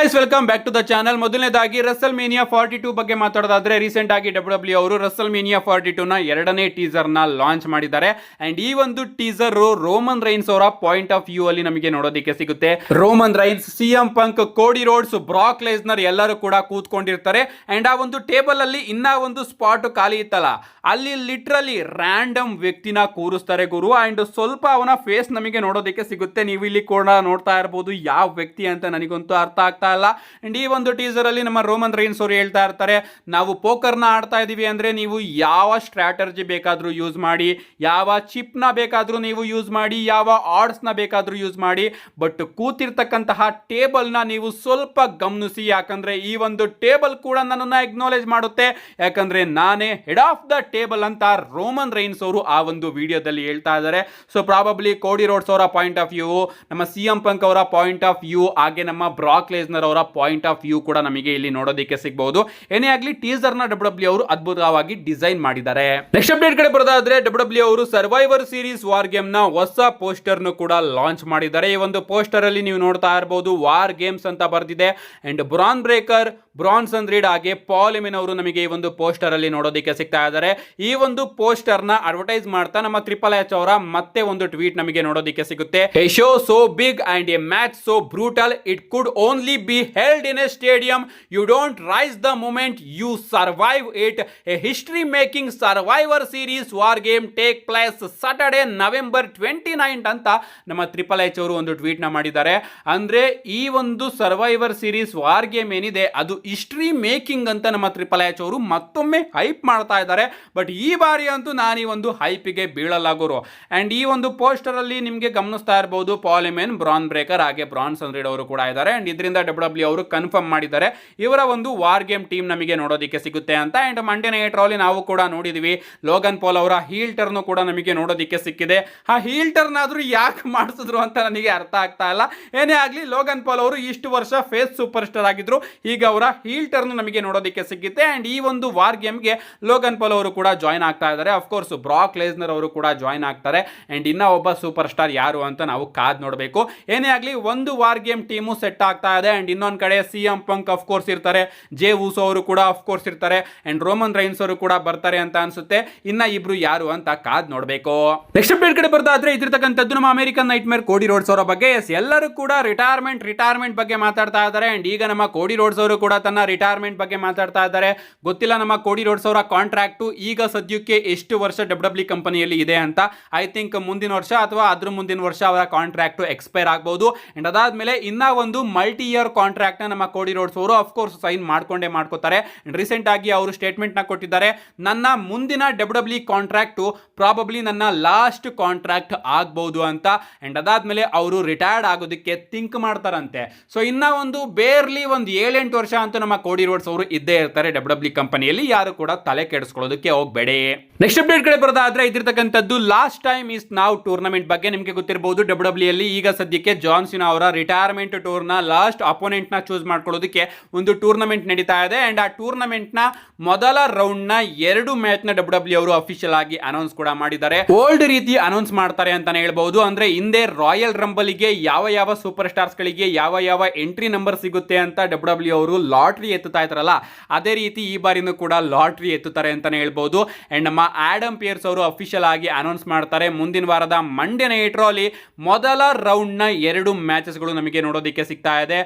Guys welcome back to the channel. ಮೊದಲನೇದಾಗಿ WrestleMania 42 ಬಗ್ಗೆ ಮಾತಾಡೋದಾದ್ರೆ ರೀಸೆಂಟ್ ಆಗಿ ಡಬ್ಲ್ಯೂ ಅವರು ರಸಲ್ ಮೇನಿಯಾ 42 ನ ಎರಡನೇ ಟೀಸರ್ ನ ಲಾಂಚ್ ಮಾಡಿದ್ದಾರೆ. ಅಂಡ್ ಈ ಒಂದು ಟೀಸರ್ ರೋಮನ್ ರೈನ್ಸ್ ಅವರ ಪಾಯಿಂಟ್ ಆಫ್ ವ್ಯೂ ಅಲ್ಲಿ ನಮಗೆ ನೋಡೋದಕ್ಕೆ ಸಿಗುತ್ತೆ. Roman Reigns, CM Punk, Cody Rhodes, Brock Lesnar ಎಲ್ಲರೂ ಕೂಡ ಕೂತ್ಕೊಂಡಿರ್ತಾರೆ. ಅಂಡ್ ಆ ಒಂದು ಟೇಬಲ್ ಅಲ್ಲಿ ಇನ್ನ ಒಂದು ಸ್ಪಾಟ್ ಖಾಲಿ ಇತ್ತಲ್ಲ, ಅಲ್ಲಿ ಲಿಟ್ರಲಿ ರ್ಯಾಂಡಮ್ ವ್ಯಕ್ತಿನ ಕೂರಿಸ್ತಾರೆ ಗುರು. ಅಂಡ್ ಸ್ವಲ್ಪ ಅವನ ಫೇಸ್ ನಮಗೆ ನೋಡೋದಕ್ಕೆ ಸಿಗುತ್ತೆ. ನೀವು ಇಲ್ಲಿ ಕೂಡ ನೋಡ್ತಾ ಇರಬಹುದು ಯಾವ ವ್ಯಕ್ತಿ ಅಂತ ನನಗಂತೂ ಅರ್ಥ ಆಗ್ತಾ ಇಲ್ಲ. ಅಂಡ್ ಈ ಒಂದು ಟೀಸರ್ ಅಲ್ಲಿ ನಮ್ಮ ರೋಮನ್ ರೈನ್ಸ್ ಅವರು ಹೇಳ್ತಾ ಇರ್ತಾರೆ, ನಾವು ಪೋಕರ್ನ ಆಡ್ತಾ ಇದೀವಿ ಅಂದ್ರೆ ನೀವು ಯಾವ ಸ್ಟ್ರಾಟಜಿ ಬೇಕಾದ್ರೂ ಯೂಸ್ ಮಾಡಿ, ಯಾವ ಚಿಪ್ ನ ಬೇಕಾದ್ರೂ ನೀವು ಯೂಸ್ ಮಾಡಿ, ಯಾವ ಆರ್ಡ್ಸ್ ನ ಬೇಕಾದ್ರೂ ಯೂಸ್ ಮಾಡಿ, ಬಟ್ ಕೂತಿರ್ತಕ್ಕಂತಹ ಟೇಬಲ್ ನ ನೀವು ಸ್ವಲ್ಪ ಗಮನಿಸಿ. ಯಾಕಂದ್ರೆ ಈ ಒಂದು ಟೇಬಲ್ ಕೂಡ ನನ್ನನ್ನ ಅಕ್ನಾಲೇಜ್ ಮಾಡುತ್ತೆ, ಯಾಕಂದ್ರೆ ನಾನೇ ಹೆಡ್ ಆಫ್ ದ ಟೇಬಲ್ ಅಂತ ರೋಮನ್ ರೈನ್ಸ್ ಅವರು ಆ ಒಂದು ವಿಡಿಯೋದಲ್ಲಿ ಹೇಳ್ತಾ ಇದ್ದಾರೆ. ಸೊ ಪ್ರಾಬಬ್ಲಿ ಕೋಡಿ ರೋಡ್ಸ್ ಅವರ ಪಾಯಿಂಟ್ ಆಫ್ ವ್ಯೂ, ನಮ್ಮ ಸಿಎಂ ಪಂಕ್ ಅವರ ಪಾಯಿಂಟ್ ಆಫ್ ವ್ಯೂ, ಹಾಗೆ ನಮ್ಮ ಬ್ರಾಕ್ ಲೆಸ್ನರ್ ಅವರ ಪಾಯಿಂಟ್ ಆಫ್ ವ್ಯೂ ಕೂಡ ನಮಗೆ ಇಲ್ಲಿ ನೋಡೋದಕ್ಕೆ ಸಿಗಬಹುದು. ಏನೇ ಆಗಲಿ ಟೀಸರ್ ನ ಡಬ್ಲ್ಯೂ ಅವರು ಅದ್ಭುತವಾಗಿ ಡಿಸೈನ್ ಮಾಡಿದ್ದಾರೆ. ನೆಕ್ಸ್ಟ್ ಅಪ್ಡೇಟ್ ಕಡೆ ಬರೋದಾದ್ರೆ ಡಬ್ಲ್ಯೂ ಅವರು ಸರ್ವೈವರ್ ಸೀರೀಸ್ ವಾರ್ ಗೇಮ್ ನ ಹೊಸ ಪೋಸ್ಟರ್ ನು ಕೂಡ ಲಾಂಚ್ ಮಾಡಿದ್ದಾರೆ. ಈ ಒಂದು ಪೋಸ್ಟರ್ ಅಲ್ಲಿ ನೀವು ನೋಡ್ತಾ ಇರಬಹುದು ವಾರ್ ಗೇಮ್ಸ್ ಅಂತ ಬರೆದಿದೆ. And Bron Breakker, Bronson Reed ಹಾಗೆ ಪಾಲಿಮಿನ್ ಅವರು ನಮಗೆ ಈ ಒಂದು ಪೋಸ್ಟರ್ ಅಲ್ಲಿ ನೋಡೋದಕ್ಕೆ ಸಿಗ್ತಾ ಇದ್ದಾರೆ. ಈ ಒಂದು ಪೋಸ್ಟರ್ ನ ಅಡ್ವರ್ಟೈಸ್ ಮಾಡ್ತಾ ನಮ್ಮ ಟ್ರಿಪಲ್ ಎಚ್ ಅವರ ಮತ್ತೆ ಒಂದು ಟ್ವೀಟ್ ನಮಗೆ ನೋಡೋದಕ್ಕೆ ಸಿಗುತ್ತೆ. A show so big and a match so brutal, it could only be held in a stadium. You don't rise the moment, you survive it. A history making Survivor Series war game take place Saturday November 29 ಅಂತ ನಮ್ಮ triple H ಅವರು ಒಂದು tweet ನ ಮಾಡಿದ್ದಾರೆ. ಅಂದ್ರೆ ಈ ಒಂದು survivor Series war game ಏನಿದೆ ಅದು ಹಿಸ್ಟ್ರಿ ಮೇಕಿಂಗ್ ಅಂತ ನಮ್ಮ ಟ್ರಿಪಲ್ ಎಚ್ ಅವರು ಮತ್ತೊಮ್ಮೆ ಹೈಪ್ ಮಾಡ್ತಾ ಇದ್ದಾರೆ. ಬಟ್ ಈ ಬಾರಿ ಅಂತೂ ನಾನು ಈ ಒಂದು ಹೈಪಿಗೆ ಬೀಳಲಾಗೋರು. ಅಂಡ್ ಈ ಒಂದು ಪೋಸ್ಟರ್ ಅಲ್ಲಿ ನಿಮಗೆ ಗಮನಿಸ್ತಾ ಇರಬಹುದು ಪಾಲಿಮೆನ್, ಬ್ರಾನ್ ಬ್ರೇಕರ್ ಹಾಗೆ ಬ್ರಾನ್ಸನ್ ರೀಡ್ ಅವರು ಕೂಡ ಇದ್ದಾರೆ. ಅಂಡ್ ಇದರಿಂದ ಡಬ್ಲ್ಯೂ ಅವರು ಕನ್ಫರ್ಮ್ ಮಾಡಿದ್ದಾರೆ ಇವರ ಒಂದು ವಾರ್ ಗೇಮ್ ಟೀಮ್ ನಮಗೆ ನೋಡೋದಕ್ಕೆ ಸಿಗುತ್ತೆ ಅಂತ. ಅಂಡ್ ಮಂಡೇ ನೈಟ್ ರಾ ಅಲ್ಲಿ ನಾವು ಕೂಡ ನೋಡಿದ್ವಿ ಲೋಗನ್ ಪಾಲ್ ಅವರ ಹೀಲ್ ಟರ್ನ್ ಕೂಡ ನಮಗೆ ನೋಡೋದಕ್ಕೆ ಸಿಕ್ಕಿದೆ. ಆ ಹೀಲ್ ಟರ್ನ್ ಆದ್ರೂ ಯಾಕೆ ಮಾಡಿಸಿದ್ರು ಅಂತ ನನಗೆ ಅರ್ಥ ಆಗ್ತಾ ಇಲ್ಲ. ಏನೇ ಆಗಲಿ ಲೋಗನ್ ಪಾಲ್ ಅವರು ಇಷ್ಟು ವರ್ಷ ಫೇಸ್ ಸೂಪರ್ ಸ್ಟಾರ್ ಆಗಿದ್ರು, ಈಗ ಅವರ ಹೀಲ್ ಟರ್ನ್ ನಮಗೆ ನೋಡೋದಕ್ಕೆ ಸಿಗುತ್ತೆ. ಅಂಡ್ ಈ ಒಂದು ವಾರ್ ಗೇಮ್ಗೆ ಲೋಗನ್ ಪಾಲ್ ಅವರು ಕೂಡ ಜಾಯ್ನ್ ಆಗ್ತಾ ಇದ್ದಾರೆ. ಅಫ್ಕೋರ್ಸ್ ಬ್ರಾಕ್ ಲೆಸ್ನರ್ ಅವರು ಕೂಡ ಜಾಯ್ನ್ ಆಗ್ತಾರೆ. ಅಂಡ್ ಇನ್ನ ಒಬ್ಬ ಸೂಪರ್ ಸ್ಟಾರ್ ಯಾರು ಅಂತ ನಾವು ಕಾದ್ ನೋಡಬೇಕು. ಏನೇ ಆಗಲಿ ಒಂದು ವಾರ್ ಗೇಮ್ ಟೀಮು ಸೆಟ್ ಆಗ್ತಾ ಇದೆ. ಅಂಡ್ ಇನ್ನೊಂದು ಕಡೆ ಸಿಎಂ ಪಂಕ್ ಆಫ್ ಕೋರ್ಸ್ ಇರ್ತಾರೆ, ಜೇ ಊಸೋ ಅವರು ಕೂಡ ಆಫ್ ಕೋರ್ಸ್ ಇರ್ತಾರೆ, ಅಂಡ್ ರೋಮನ್ ರೈನ್ಸ್ ಅವರು ಕೂಡ ಬರ್ತಾರೆ ಅಂತ ಅನ್ಸುತ್ತೆ. ಇನ್ನ ಇಬ್ರು ಯಾರು ಅಂತ ಕಾದ್ ನೋಡಬೇಕು. ನೆಕ್ಸ್ಟ್ ಅಪ್ಡೇಟ್ ಕಡೆ ಬರ್ತಾದ್ರೆ ಇದಿರ್ತಕ್ಕಂಥದ್ದು ನಮ್ಮ ಅಮೆರಿಕನ್ ನೈಟ್ ಮೇರ್ ಕೋಡಿ ರೋಡ್ಸ್ ಅವರ ಬಗ್ಗೆ. ಎಲ್ಲರೂ ಕೂಡ ರಿಟೈರ್ಮೆಂಟ್ ಬಗ್ಗೆ ಮಾತಾಡ್ತಾ ಇದ್ದಾರೆ. ಅಂಡ್ ಈಗ ನಮ್ಮ ಕೋಡಿ ರೋಡ್ಸ್ ಅವರು ಕೂಡ ತನ್ನ ರಿಟೈರ್ಮೆಂಟ್ ಬಗ್ಗೆ ಮಾತಾಡ್ತಾ ಇದ್ದಾರೆ. ಗೊತ್ತಿಲ್ಲ ನಮ್ಮ ಕೋಡಿ ರೋಡ್ಸ್ ಅವರ ಕಾಂಟ್ರಾಕ್ಟ್ ಈಗ ಸದ್ಯಕ್ಕೆ ಎಷ್ಟು ವರ್ಷ ಡಬ್ಲ್ಯೂ ಕಂಪನಿಯಲ್ಲಿ ಇದೆ ಅಂತ. ಐ ಥಿಂಕ್ ಮುಂದಿನ ವರ್ಷ ಅಥವಾ ಅದ್ರ ಮುಂದಿನ ವರ್ಷ ಅವರ ಕಾಂಟ್ರಾಕ್ಟ್ ಎಕ್ಸ್ಪೈರ್ ಆಗಬಹುದು. ಅಂಡ್ ಅದಾದ್ಮೇಲೆ ಇನ್ನ ಒಂದು ಮಲ್ಟಿ ಇಯರ್ ಕಾಂಟ್ರಾಕ್ಟ್ ನ ನಮ್ಮ ಕೋಡಿ ರೋಡ್ಸ್ ಅವರು ಅಫ್ಕೋರ್ಸ್ ಸೈನ್ ಮಾಡ್ಕೋತಾರೆ. ರೀಸೆಂಟ್ ಆಗಿ ಅವರು ಸ್ಟೇಟ್ಮೆಂಟ್ ನ ಕೊಟ್ಟಿದ್ದಾರೆ, ನನ್ನ ಮುಂದಿನ ಡಬ್ಲ್ಯೂ ಕಾಂಟ್ರಾಕ್ಟ್ ಪ್ರಾಬಬ್ಲಿ ನನ್ನ ಲಾಸ್ಟ್ ಕಾಂಟ್ರಾಕ್ಟ್ ಆಗಬಹುದು ಅಂತ. ಅಂಡ್ ಅದಾದ್ಮೇಲೆ ಅವರು ರಿಟೈರ್ಡ್ ಆಗೋದಕ್ಕೆ ಥಿಂಕ್ ಮಾಡ್ತಾರಂತೆ. ಸೊ ಇನ್ನ ಒಂದು ಬೇರ್ಲಿ ಒಂದು 7-8 ವರ್ಷ ಅಂತೂ ನಮ್ಮ ಕೋಡಿ ರೋಡ್ಸ್ ಅವರು ಇದ್ದೇ ಇರ್ತಾರೆ ಡಬ್ಲ್ಯೂ ಕಂಪನಿಯಲ್ಲಿ. ಯಾರು ಕೂಡ ತಲೆ ಕೆಡಿಸ್ಕೊಳ್ಳೋದಕ್ಕೆ ಹೋಗಬೇಡಿ. ನೆಕ್ಸ್ಟ್ ಅಪ್ಡೇಟ್ ಕಡೆ ಬರೋದಾದ್ರೆ ಇದಿರ್ತಕ್ಕಂಥದ್ದು ಲಾಸ್ಟ್ ಟೈಮ್ ಇಸ್ ನಾವ್ ಟೂರ್ನಮೆಂಟ್ ಬಗ್ಗೆ. ನಿಮಗೆ ಗೊತ್ತಿರಬಹುದು ಡಬ್ಲ್ಯೂ ಅಲ್ಲಿ ಈಗ ಸದ್ಯಕ್ಕೆ ಜಾನ್ ಸಿನಾ ಅವರ ರಿಟೈರ್ಮೆಂಟ್ ಟೂರ್ ನ ಲಾಸ್ಟ್ ಅಪೋನೆಂಟ್ ನ ಚೂಸ್ ಮಾಡ್ಕೊಳ್ಳೋದಕ್ಕೆ ಒಂದು ಟೂರ್ನಮೆಂಟ್ ನಡೀತಾ ಇದೆ. ಅಂಡ್ ಆ ಟೂರ್ನಮೆಂಟ್ ನ ಮೊದಲ ರೌಂಡ್ ನ 2 ಮ್ಯಾಚ್ ನ ಡಬ್ಲ್ಯೂ ಅವರು ಅಫಿಷಿಯಲ್ ಆಗಿ ಅನೌನ್ಸ್ ಕೂಡ ಮಾಡಿದ್ದಾರೆ. ಓಲ್ಡ್ ರೀತಿ ಅನೌನ್ಸ್ ಮಾಡ್ತಾರೆ ಅಂತಾನೆ ಹೇಳ್ಬಹುದು. ಅಂದ್ರೆ ಹಿಂದೆ ರಾಯಲ್ ರಂಬಲ್ ಗೆ ಯಾವ ಸೂಪರ್ ಸ್ಟಾರ್ಸ್ ಗಳಿಗೆ ಯಾವ ಎಂಟ್ರಿ ನಂಬರ್ ಸಿಗುತ್ತೆ ಅಂತ ಡಬ್ಲ್ಯೂ ಅವರು ಲಾಟ್ರಿ ಎತ್ತುತ್ತಾ ಇದ್ರಲ್ಲ, ಅದೇ ರೀತಿ ಈ ಬಾರಿನೂ ಕೂಡ ಲಾಟ್ರಿ ಎತ್ತುತ್ತಾರೆ ಅಂತಾನೆ ಹೇಳ್ಬಹುದು. ಅಂಡ್ ನಮ್ಮ ಆಡಮ್ ಪಿಯರ್ಸ್ ಅವರು ಅಫಿಷಿಯಲ್ ಆಗಿ ಅನೌನ್ಸ್ ಮಾಡ್ತಾರೆ ಮುಂದಿನ ವಾರದ ಮಂಡೇ ನೈಟ್ ರಾ ಅಲ್ಲಿ ಮೊದಲ ರೌಂಡ್ ನ 2 ಮ್ಯಾಚಸ್ ಗಳು ನಮಗೆ ನೋಡೋದಕ್ಕೆ ಸಿಗ್ತಾ ಇದೆ.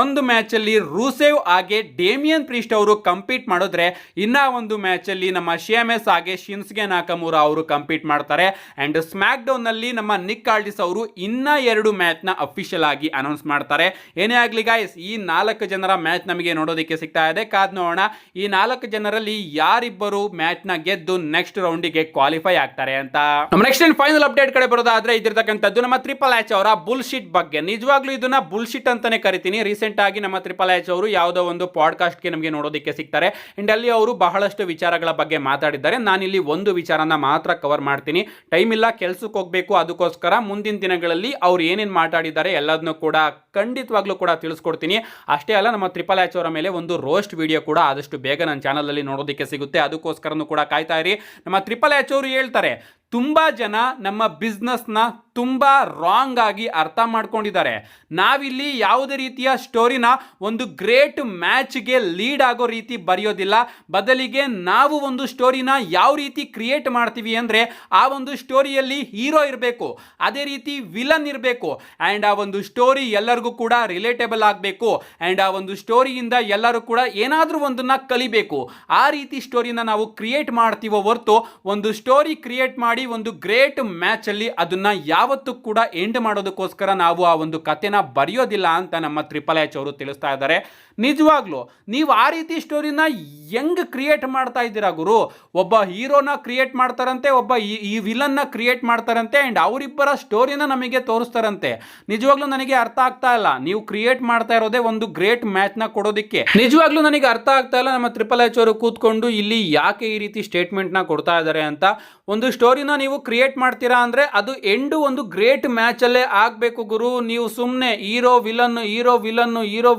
ಒಂದು ಮ್ಯಾಚ್ ಅಲ್ಲಿ ರೂಸೇವ್ ಹಾಗೆ ಡೇಮಿಯನ್ ಪ್ರೀಸ್ಟ್ ಅವರು ಕಂಪೀಟ್ ಮಾಡಿದ್ರೆ, ಇನ್ನ ಒಂದು ಮ್ಯಾಚ್ ಅಲ್ಲಿ ನಮ್ಮ ಶಿಯಾಮೆಸ್ ಹಾಗೆ ಶಿನ್ಸ್ಗೆ ನಾಕಮುರಾ ಅವರು ಕಂಪೀಟ್ ಮಾಡ್ತಾರೆ. ಅಂಡ್ ಸ್ಮ್ಯಾಕ್ ಡೌನ್ ನಲ್ಲಿ ನಮ್ಮ ನಿಕ್ ಆಲ್ಡಿಸ್ ಅವರು ಇನ್ನ 2 ಮ್ಯಾಚ್ ನ ಅಫಿಷಿಯಲ್ ಆಗಿ ಅನೌನ್ಸ್ ಮಾಡ್ತಾರೆ. ಏನೇ ಆಗ್ಲಿ ಗೈಸ್, ಈ 4 ಜನರ ಮ್ಯಾಚ್ ನಮಗೆ ನೋಡೋದಕ್ಕೆ ಸಿಗ್ತಾ ಇದೆ. ಕಾದ್ ನೋಡೋಣ ಈ 4 ಜನರಲ್ಲಿ ಯಾರಿಬ್ಬರು ಮ್ಯಾಚ್ ನ ಗೆದ್ದು ನೆಕ್ಸ್ಟ್ ರೌಂಡಿಗೆ ಕ್ವಾಲಿಫೈ ಆಗ್ತಾರೆ ಅಂತ. ನಮ್ಮ ನೆಕ್ಸ್ಟ್ ಅಂಡ್ ಫೈನಲ್ ಅಪ್ಡೇಟ್ ಕಡೆ ಬರೋದಾದ್ರೆ ಇದಿರ್ತಕ್ಕಂಥದ್ದು ನಮ್ಮ ಟ್ರಿಪಲ್ ಎಚ್ ಅವರ ಬುಲ್ಶಿಟ್ ಬಗ್ಗೆ. ನಿಜವಾಗ್ಲೂ ಇದನ್ನ ಬುಲ್ಶಿಟ್ ಅಂತಾನೆ ಕರಿತೀನಿ. ರೀಸೆಂಟ್ ಆಗಿ ನಮ್ಮ ಟ್ರಿಪಲ್ ಎಚ್ ಅವರು ಯಾವುದೋ ಒಂದು ಪಾಡ್ಕಾಸ್ಟ್ ಗೆ ನಮಗೆ ನೋಡೋದಕ್ಕೆ ಸಿಗ್ತಾರೆ. ಅಂಡ್ ಅಲ್ಲಿ ಅವರು ಬಹಳಷ್ಟು ವಿಚಾರಗಳ ಬಗ್ಗೆ ಮಾತಾಡಿದ್ದಾರೆ. ನಾನಿಲ್ಲಿ ಒಂದು ವಿಚಾರನ ಮಾತ್ರ ಕವರ್ ಮಾಡ್ತೀನಿ. ಟೈಮ್ ಇಲ್ಲ, ಕೆಲ್ಸಕ್ಕೆ ಹೋಗ್ಬೇಕು. ಅದಕ್ಕೋಸ್ಕರ ಮುಂದಿನ ದಿನಗಳಲ್ಲಿ ಅವ್ರು ಏನೇನು ಮಾತಾಡಿದ್ದಾರೆ ಎಲ್ಲದನ್ನು ಕೂಡ ಖಂಡಿತವಾಗ್ಲೂ ಕೂಡ ತಿಳಿಸ್ಕೊಡ್ತೀನಿ. ಅಷ್ಟೇ ಅಲ್ಲ, ನಮ್ಮ ಟ್ರಿಪಲ್ ಎಚ್ ಅವರ ಮೇಲೆ ಒಂದು ರೋಸ್ಟ್ ವಿಡಿಯೋ ಕೂಡ ಆದಷ್ಟು ಬೇಗ ನನ್ನ ಚಾನಲ್ ಅಲ್ಲಿ ನೋಡೋದಕ್ಕೆ ಸಿಗುತ್ತೆ. ಅದಕ್ಕೋಸ್ಕರನೂ ಕೂಡ ಕಾಯ್ತಾ ಇರಿ. ನಮ್ಮ ಟ್ರಿಪಲ್ ಎಚ್ ಅವರು ಹೇಳ್ತಾರೆ, ತುಂಬಾ ಜನ ನಮ್ಮ ಬಿಸ್ನೆಸ್ನ ತುಂಬಾ ರಾಂಗ್ ಆಗಿ ಅರ್ಥ ಮಾಡ್ಕೊಂಡಿದ್ದಾರೆ. ನಾವಿಲ್ಲಿ ಯಾವುದೇ ರೀತಿಯ ಸ್ಟೋರಿನ ಒಂದು ಗ್ರೇಟ್ ಮ್ಯಾಚ್ಗೆ ಲೀಡ್ ಆಗೋ ರೀತಿ ಬರೆಯೋದಿಲ್ಲ. ಬದಲಿಗೆ ನಾವು ಒಂದು ಸ್ಟೋರಿನ ಯಾವ ರೀತಿ ಕ್ರಿಯೇಟ್ ಮಾಡ್ತೀವಿ ಅಂದರೆ ಆ ಒಂದು ಸ್ಟೋರಿಯಲ್ಲಿ ಹೀರೋ ಇರಬೇಕು, ಅದೇ ರೀತಿ ವಿಲನ್ ಇರಬೇಕು, ಆ್ಯಂಡ್ ಆ ಒಂದು ಸ್ಟೋರಿ ಎಲ್ಲರಿಗೂ ಕೂಡ ರಿಲೇಟೇಬಲ್ ಆಗಬೇಕು, ಆ್ಯಂಡ್ ಆ ಒಂದು ಸ್ಟೋರಿಯಿಂದ ಎಲ್ಲರೂ ಕೂಡ ಏನಾದರೂ ಒಂದನ್ನು ಕಲಿಬೇಕು. ಆ ರೀತಿ ಸ್ಟೋರಿನ ನಾವು ಕ್ರಿಯೇಟ್ ಮಾಡ್ತೀವೋ ಹೊರತು ಒಂದು ಸ್ಟೋರಿ ಕ್ರಿಯೇಟ್ ಮಾಡಿ ಒಂದು ಗ್ರೇಟ್ ಮ್ಯಾಚಲ್ಲಿ ಅದನ್ನು ಯಾವತ್ತೂ ಕೂಡ ಎಂಡ್ ಮಾಡೋದಕ್ಕೋಸ್ಕರ ನಾವು ಆ ಒಂದು ಕಥೆನ ಬರೆಯೋದಿಲ್ಲ ಅಂತ ನಮ್ಮ ಟ್ರಿಪಲ್ ಎಚ್ ಅವರು ತಿಳಿಸ್ತಾ ಇದ್ದಾರೆ. ನಿಜವಾಗ್ಲೂ ನೀವು ಆ ರೀತಿ ಸ್ಟೋರಿನ ಹೆಂಗ್ ಕ್ರಿಯೇಟ್ ಮಾಡ್ತಾ ಇದ್ದೀರಾ ಗುರು? ಒಬ್ಬ ಹೀರೋನ ಕ್ರಿಯೇಟ್ ಮಾಡ್ತಾರಂತೆ, ಒಬ್ಬ ಈ ವಿಲನ್ನ ಕ್ರಿಯೇಟ್ ಮಾಡ್ತಾರಂತೆ, ಆ್ಯಂಡ್ ಅವರಿಬ್ಬರ ಸ್ಟೋರಿನ ನಮಗೆ ತೋರಿಸ್ತಾರಂತೆ. ನಿಜವಾಗ್ಲೂ ನನಗೆ ಅರ್ಥ ಆಗ್ತಾ ಇಲ್ಲ. ನೀವು ಕ್ರಿಯೇಟ್ ಮಾಡ್ತಾ ಇರೋದೇ ಒಂದು ಗ್ರೇಟ್ ಮ್ಯಾಚ್ನ ಕೊಡೋದಕ್ಕೆ. ನಿಜವಾಗ್ಲೂ ನನಗೆ ಅರ್ಥ ಆಗ್ತಾ ಇಲ್ಲ ನಮ್ಮ ಟ್ರಿಪಲ್ ಎಚ್ ಅವರು ಕೂತ್ಕೊಂಡು ಇಲ್ಲಿ ಯಾಕೆ ಈ ರೀತಿ ಸ್ಟೇಟ್ಮೆಂಟ್ನ ಕೊಡ್ತಾ ಇದ್ದಾರೆ ಅಂತ. ಒಂದು ಸ್ಟೋರಿನ ನೀವು ಕ್ರಿಯೇಟ್ ಮಾಡ್ತೀರಾ ಅಂದರೆ ಅದು ಎಂಡು ಒಂದು ಗ್ರೇಟ್ ಮ್ಯಾಚಲ್ಲೇ ಆಗಬೇಕು ಗುರು. ನೀವು ಸುಮ್ಮನೆ ಹೀರೋ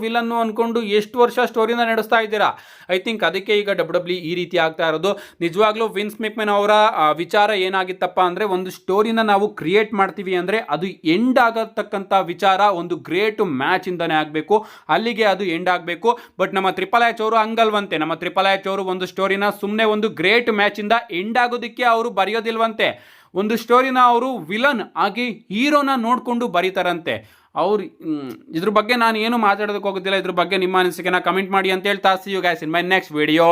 ವಿಲನ್ನು ಅಂದ್ಕೊಂಡು ಎಷ್ಟು ವರ್ಷ ಸ್ಟೋರಿನ ನಡೆಸ್ತಾ ಇದ್ದೀರಾ? ಐ ಥಿಂಕ್ ಅದಕ್ಕೆ ಈಗ ಡಬ್ಲ್ಯೂ ಈ ರೀತಿ ಆಗ್ತಾ ಇರೋದು. ನಿಜವಾಗ್ಲೂ ವಿನ್ಸ್ ಮೆಕ್ಮೆನ್ ಅವರ ವಿಚಾರ ಏನಾಗಿತ್ತಪ್ಪ ಅಂದರೆ ಒಂದು ಸ್ಟೋರಿನ ನಾವು ಕ್ರಿಯೇಟ್ ಮಾಡ್ತೀವಿ ಅಂದರೆ ಅದು ಎಂಡ್ ಆಗತಕ್ಕಂಥ ವಿಚಾರ ಒಂದು ಗ್ರೇಟ್ ಮ್ಯಾಚ್ ಇಂದಾನೆ ಆಗಬೇಕು, ಅಲ್ಲಿಗೆ ಅದು ಎಂಡ್ ಆಗಬೇಕು. ಬಟ್ ನಮ್ಮ ಟ್ರಿಪಲ್ ಎಚ್ ಅವರು ಹಂಗಲ್ವಂತೆ. ನಮ್ಮ ಟ್ರಿಪಲ್ ಎಚ್ ಅವರು ಒಂದು ಸ್ಟೋರಿನ ಸುಮ್ಮನೆ ಒಂದು ಗ್ರೇಟ್ ಮ್ಯಾಚ್ ಇಂದ ಎಂಡ್ ಆಗೋದಕ್ಕೆ ಅವರು ಬರೆಯೋದಿಲ್ವಂತೆ. ಒಂದು ಸ್ಟೋರಿನ ಅವರು ವಿಲನ್ ಆಗಿ ಹೀರೋನ ನೋಡಿಕೊಂಡು ಬರೀತಾರಂತೆ. ಅವ್ರು ಇದ್ರ ಬಗ್ಗೆ ನಾನು ಏನು ಮಾತಾಡೋದಕ್ಕೆ ಹೋಗೋದಿಲ್ಲ. ಇದ್ರ ಬಗ್ಗೆ ನಿಮ್ಮ ಅನಿಸಿಕೆನ ಕಮೆಂಟ್ ಮಾಡಿ ಅಂತ ಹೇಳ್ತಾ see you guys in my next video.